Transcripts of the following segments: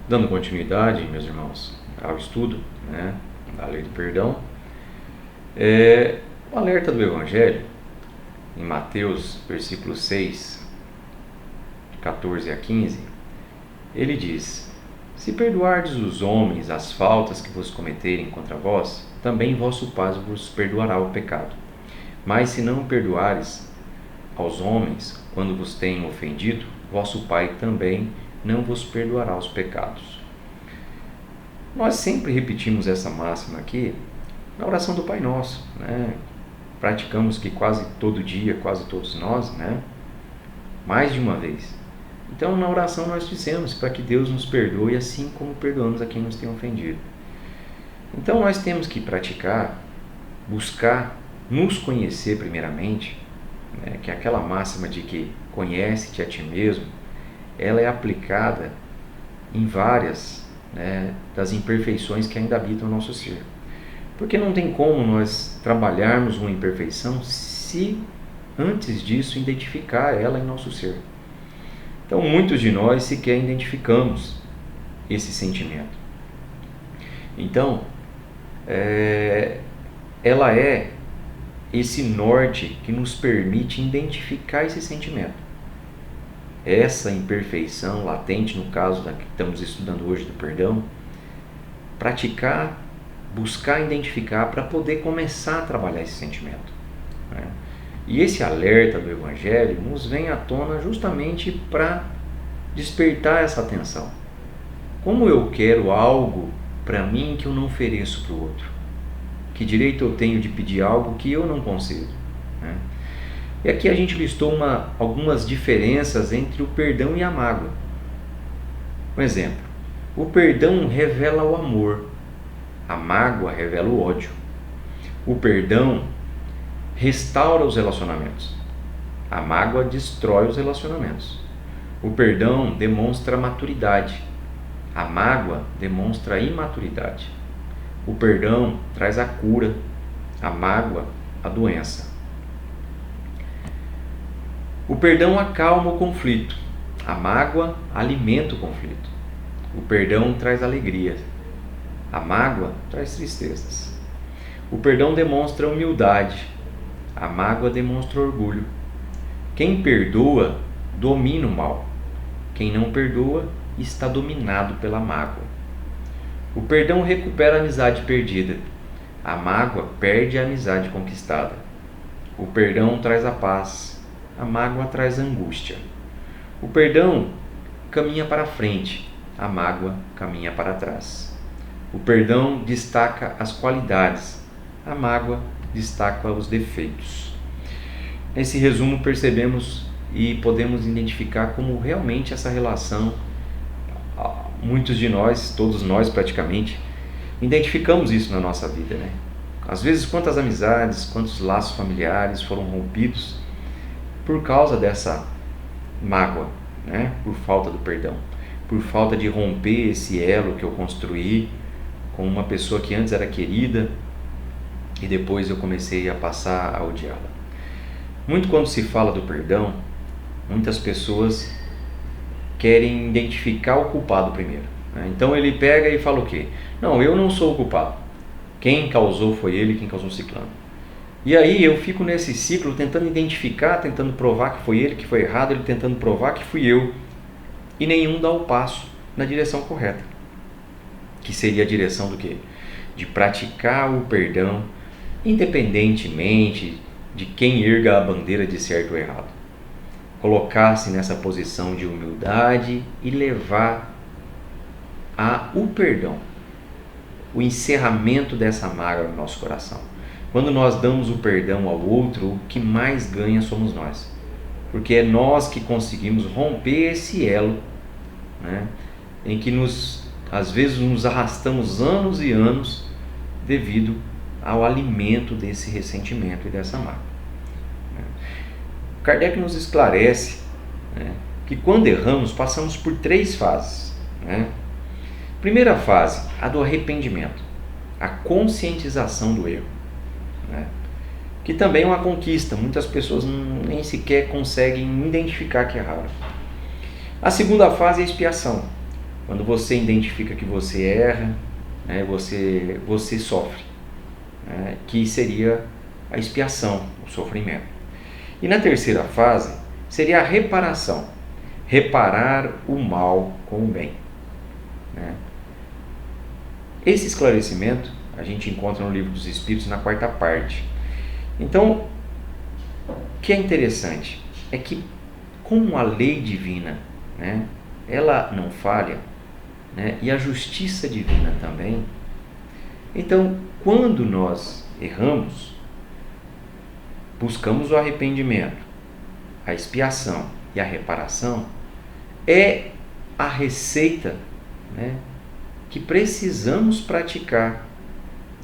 Dando continuidade, meus irmãos, ao estudo, né, da lei do perdão, o alerta do Evangelho, em Mateus, versículo 6, de 14 a 15, ele diz: Se perdoardes os homens as faltas que vos cometerem contra vós, também vosso Pai vos perdoará o pecado. Mas se não perdoares aos homens quando vos tenham ofendido, vosso Pai também não vos perdoará os pecados. Nós sempre repetimos essa máxima aqui na oração do Pai Nosso, né? Praticamos que quase todo dia, quase todos nós, né? Mais de uma vez. Então, na oração nós dizemos para que Deus nos perdoe assim como perdoamos a quem nos tem ofendido. Então, nós temos que praticar, buscar nos conhecer primeiramente, né? Que é aquela máxima de que conhece-te a ti mesmo, ela é aplicada em várias, né, das imperfeições que ainda habitam o nosso ser. Porque não tem como nós trabalharmos uma imperfeição se antes disso identificar ela em nosso ser. Então muitos de nós sequer identificamos esse sentimento. Então, ela é esse norte que nos permite identificar esse sentimento. Essa imperfeição latente, no caso da que estamos estudando hoje do perdão, praticar, buscar identificar para poder começar a trabalhar esse sentimento, né? E esse alerta do Evangelho nos vem à tona justamente para despertar essa atenção. Como eu quero algo para mim que eu não ofereço para o outro? Que direito eu tenho de pedir algo que eu não consigo, né? E aqui a gente listou algumas diferenças entre o perdão e a mágoa. Um exemplo: o perdão revela o amor, a mágoa revela o ódio. O perdão restaura os relacionamentos, a mágoa destrói os relacionamentos. O perdão demonstra maturidade, a mágoa demonstra imaturidade. O perdão traz a cura, a mágoa a doença. O perdão acalma o conflito, a mágoa alimenta o conflito. O perdão traz alegria, a mágoa traz tristezas. O perdão demonstra humildade, a mágoa demonstra orgulho. Quem perdoa domina o mal, quem não perdoa está dominado pela mágoa. O perdão recupera a amizade perdida, a mágoa perde a amizade conquistada. O perdão traz a paz, a mágoa traz angústia. O perdão caminha para frente, a mágoa caminha para trás. O perdão destaca as qualidades, a mágoa destaca os defeitos. Nesse resumo percebemos e podemos identificar como realmente essa relação, muitos de nós, todos nós praticamente, identificamos isso na nossa vida, né? Às vezes quantas amizades, quantos laços familiares foram rompidos por causa dessa mágoa, né? Por falta do perdão, por falta de romper esse elo que eu construí com uma pessoa que antes era querida e depois eu comecei a passar a odiá-la. Muito quando se fala do perdão, muitas pessoas querem identificar o culpado primeiro, né? Então ele pega e fala o quê? Não, eu não sou o culpado. Quem causou foi ele, quem causou o ciclano. E aí eu fico nesse ciclo tentando identificar, tentando provar que foi ele que foi errado, ele tentando provar que fui eu. E nenhum dá o passo na direção correta. Que seria a direção do quê? De praticar o perdão, independentemente de quem erga a bandeira de certo ou errado. Colocar-se nessa posição de humildade e levar o perdão, o encerramento dessa mágoa no nosso coração. Quando nós damos o perdão ao outro, o que mais ganha somos nós. Porque é nós que conseguimos romper esse elo, né, em que às vezes nos arrastamos anos e anos devido ao alimento desse ressentimento e dessa mágoa. Kardec nos esclarece, né, que quando erramos passamos por 3 fases, né? Primeira fase, a do arrependimento, a conscientização do erro, né? Que também é uma conquista, muitas pessoas nem sequer conseguem identificar que erraram. A segunda fase é a expiação, Quando você identifica que você erra, né, você sofre, né, que seria a expiação, o sofrimento. E na terceira fase seria a reparação, reparar o mal com o bem, né? Esse esclarecimento a gente encontra no Livro dos Espíritos, na quarta parte. Então, o que é interessante é que, como a lei divina, né, ela não falha, né, e a justiça divina também, então, quando nós erramos, buscamos o arrependimento, a expiação e a reparação, é a receita, né, que precisamos praticar,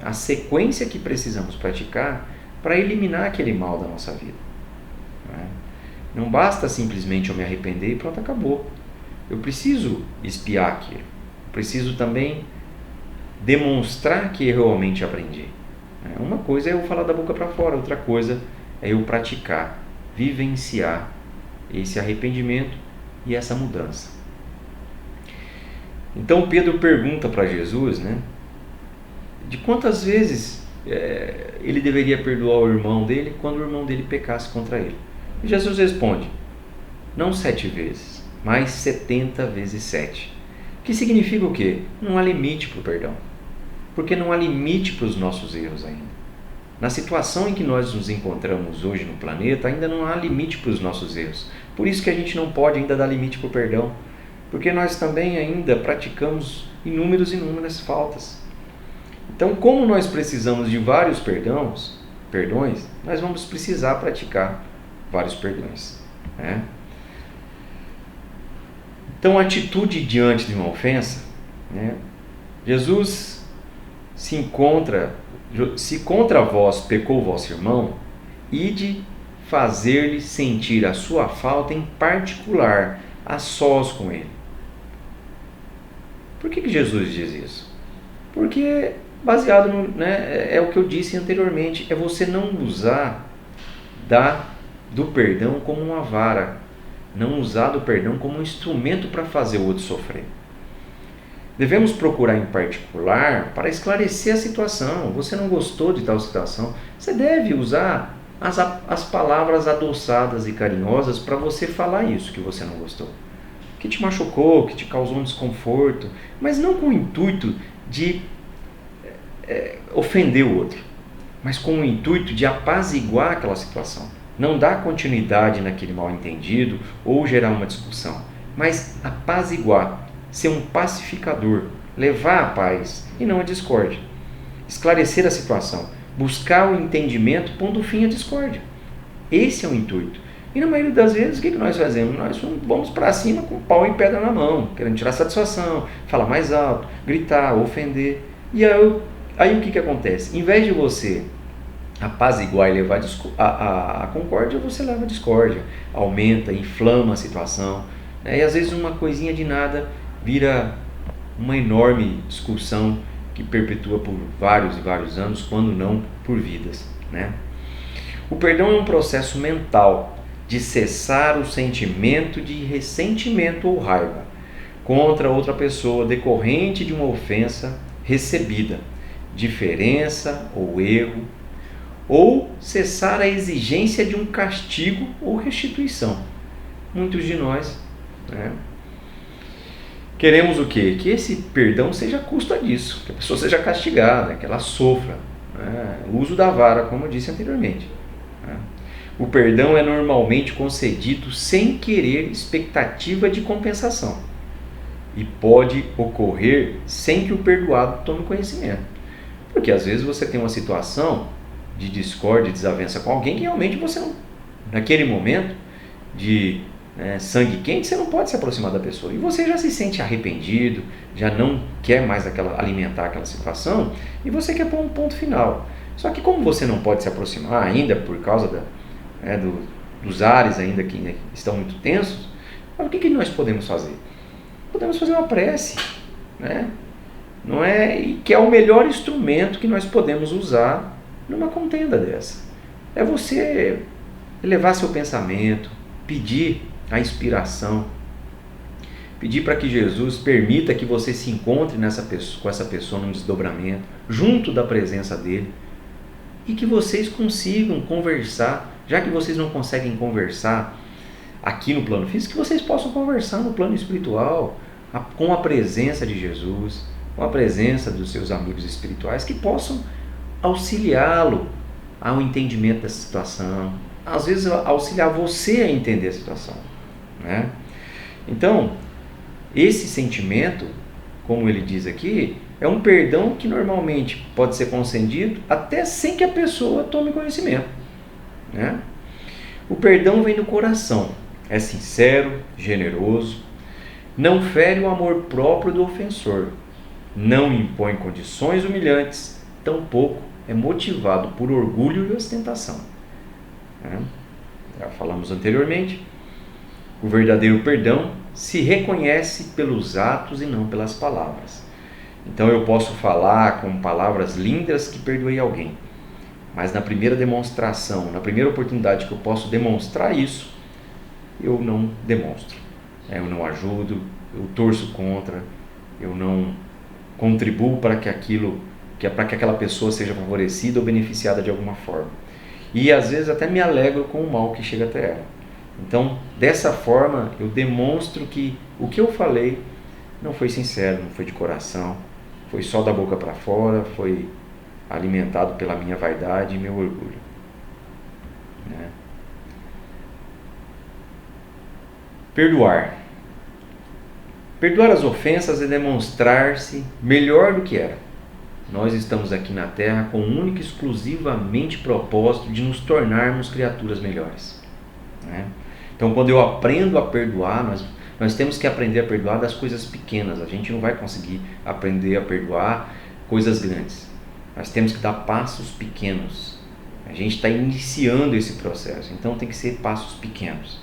a sequência que precisamos praticar para eliminar aquele mal da nossa vida, né? Não basta simplesmente eu me arrepender e pronto, acabou. Eu preciso expiar aquilo, preciso também demonstrar que eu realmente aprendi. Uma coisa é eu falar da boca para fora, outra coisa é eu praticar, vivenciar esse arrependimento e essa mudança. Então Pedro pergunta para Jesus, né, de quantas vezes ele deveria perdoar o irmão dele quando o irmão dele pecasse contra ele. E Jesus responde, não 7 vezes, mas 70 vezes 7. Que significa o quê? Não há limite para o perdão. Porque não há limite para os nossos erros ainda. Na situação em que nós nos encontramos hoje no planeta, ainda não há limite para os nossos erros. Por isso que a gente não pode ainda dar limite para o perdão. Porque nós também ainda praticamos inúmeras faltas. Então, como nós precisamos de vários perdões, nós vamos precisar praticar vários perdões, né? Então, a atitude diante de uma ofensa, né? Jesus se contra vós pecou vosso irmão, ide fazer-lhe sentir a sua falta em particular, a sós com ele. Por que Jesus diz isso? Porque baseado no, né, é o que eu disse anteriormente, é você não usar do perdão como uma vara, não usar do perdão como um instrumento para fazer o outro sofrer. Devemos procurar em particular para esclarecer a situação. Você não gostou de tal situação, você deve usar as palavras adoçadas e carinhosas para você falar isso que você não gostou, que te machucou, que te causou um desconforto, mas não com o intuito de ofender o outro, mas com o intuito de apaziguar aquela situação, não dar continuidade naquele mal entendido ou gerar uma discussão, mas apaziguar, ser um pacificador, levar a paz e não a discórdia, esclarecer a situação, buscar o entendimento pondo fim à discórdia. Esse é o intuito. E na maioria das vezes, o que nós fazemos? Nós vamos para cima com pau e pedra na mão, querendo tirar satisfação, falar mais alto, gritar, ofender. E aí o que acontece? Em vez de você apaziguar e levar a concórdia, você leva a discórdia, aumenta, inflama a situação, né? E às vezes uma coisinha de nada vira uma enorme discussão que perpetua por vários e vários anos, quando não por vidas, né? O perdão é um processo mental de cessar o sentimento de ressentimento ou raiva contra outra pessoa decorrente de uma ofensa recebida, diferença ou erro, ou cessar a exigência de um castigo ou restituição. Muitos de nós, né, queremos o quê? Que esse perdão seja à custa disso, que a pessoa seja castigada, que ela sofra, né? O uso da vara, como eu disse anteriormente, né? O perdão é normalmente concedido sem querer expectativa de compensação e pode ocorrer sem que o perdoado tome conhecimento. Porque às vezes você tem uma situação de discórdia, de desavença com alguém que realmente você não, naquele momento de sangue quente, você não pode se aproximar da pessoa. E você já se sente arrependido, já não quer mais alimentar aquela situação e você quer pôr um ponto final. Só que como você não pode se aproximar ainda por causa dos ares ainda que estão muito tensos, o que nós podemos fazer? Podemos fazer uma prece, né? Não é? E que é o melhor instrumento que nós podemos usar numa contenda dessa. É você elevar seu pensamento, pedir a inspiração, pedir para que Jesus permita que você se encontre com essa pessoa num desdobramento, junto da presença dele, e que vocês consigam conversar, já que vocês não conseguem conversar aqui no plano físico, que vocês possam conversar no plano espiritual, com a presença de Jesus, com a presença dos seus amigos espirituais, que possam auxiliá-lo ao entendimento dessa situação, às vezes auxiliar você a entender a situação, né? Então, esse sentimento, como ele diz aqui, é um perdão que normalmente pode ser concedido até sem que a pessoa tome conhecimento, né? O perdão vem do coração, é sincero, generoso, não fere o amor próprio do ofensor, não impõe condições humilhantes, tampouco é motivado por orgulho e ostentação. Já falamos anteriormente, o verdadeiro perdão se reconhece pelos atos e não pelas palavras. Então eu posso falar com palavras lindas que perdoei alguém, mas na primeira demonstração, na primeira oportunidade que eu posso demonstrar isso, eu não demonstro. Eu não ajudo, eu torço contra, eu não contribuo para que aquela pessoa seja favorecida ou beneficiada de alguma forma. E às vezes até me alegro com o mal que chega até ela. Então, dessa forma, eu demonstro que o que eu falei não foi sincero, não foi de coração, foi só da boca para fora, foi alimentado pela minha vaidade e meu orgulho, né? Perdoar. Perdoar as ofensas é demonstrar-se melhor do que era. Nós estamos aqui na Terra com o único e exclusivamente propósito de nos tornarmos criaturas melhores, né? Então, quando eu aprendo a perdoar, nós temos que aprender a perdoar das coisas pequenas. A gente não vai conseguir aprender a perdoar coisas grandes. Nós temos que dar passos pequenos. A gente está iniciando esse processo, então tem que ser passos pequenos.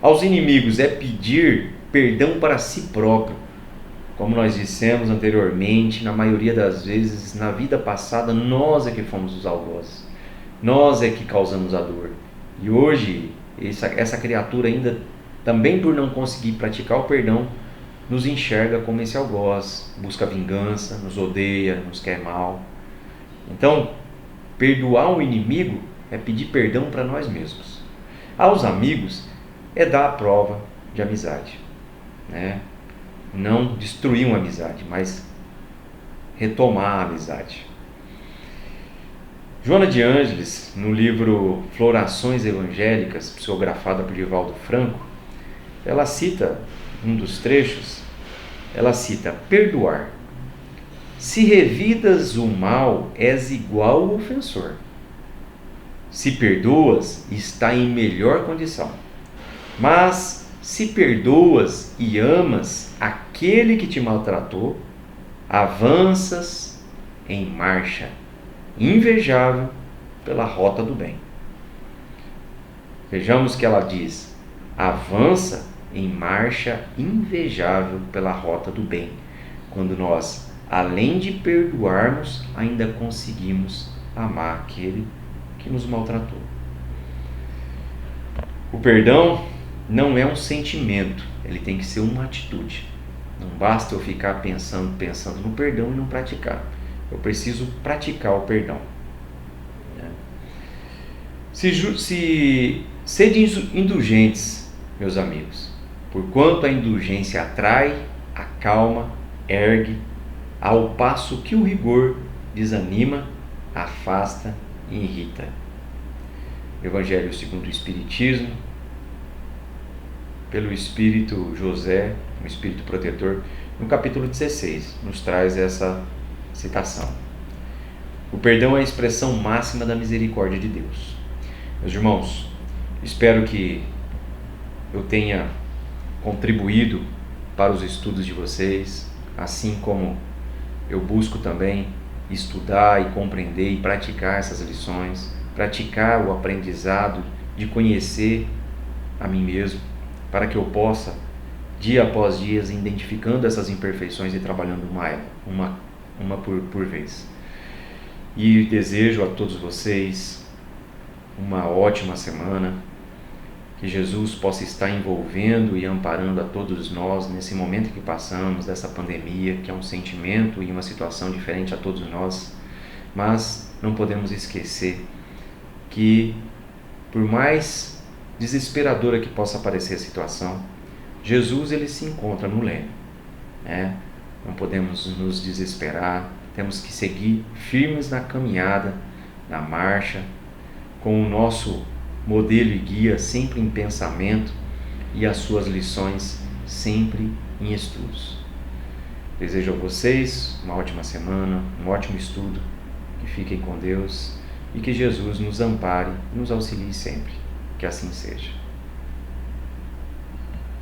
Aos inimigos é pedir perdão para si próprio. Como nós dissemos anteriormente, na maioria das vezes, na vida passada, nós é que fomos os algozes. Nós é que causamos a dor. E hoje, essa criatura ainda, também por não conseguir praticar o perdão, nos enxerga como esse algoz, busca vingança, nos odeia, nos quer mal. Então, perdoar o inimigo é pedir perdão para nós mesmos. Aos amigos é dar a prova de amizade, né? Não destruir uma amizade, mas retomar a amizade. Joana de Ângeles, no livro Florações Evangélicas, psicografada por Divaldo Franco, ela cita um dos trechos, ela cita: perdoar. Se revidas o mal, és igual ao ofensor. Se perdoas, está em melhor condição. Mas se perdoas e amas aquele que te maltratou, avanças em marcha invejável pela rota do bem. Vejamos que ela diz: avança em marcha invejável pela rota do bem, quando nós, além de perdoarmos, ainda conseguimos amar aquele que nos maltratou. O perdão não é um sentimento, ele tem que ser uma atitude. Não basta eu ficar pensando no perdão e não praticar. Eu preciso praticar o perdão. Sede indulgentes, meus amigos, porquanto a indulgência atrai, acalma, ergue, ao passo que o rigor desanima, afasta e irrita. Evangelho segundo o Espiritismo, pelo Espírito José, um Espírito protetor, no capítulo 16, nos traz essa citação. O perdão é a expressão máxima da misericórdia de Deus. Meus irmãos, espero que eu tenha contribuído para os estudos de vocês, assim como eu busco também estudar e compreender e praticar essas lições, praticar o aprendizado de conhecer a mim mesmo, para que eu possa, dia após dia, identificando essas imperfeições e trabalhando uma por vez. E desejo a todos vocês uma ótima semana, Que Jesus possa estar envolvendo e amparando a todos nós nesse momento que passamos, dessa pandemia, que é um sentimento e uma situação diferente a todos nós. Mas não podemos esquecer que, por mais desesperadora que possa parecer a situação, Jesus ele se encontra no leme, né? Não podemos nos desesperar, temos que seguir firmes na caminhada, na marcha, com o nosso modelo e guia sempre em pensamento e as suas lições sempre em estudos. Desejo a vocês uma ótima semana, um ótimo estudo, que fiquem com Deus e que Jesus nos ampare e nos auxilie sempre. Que assim seja.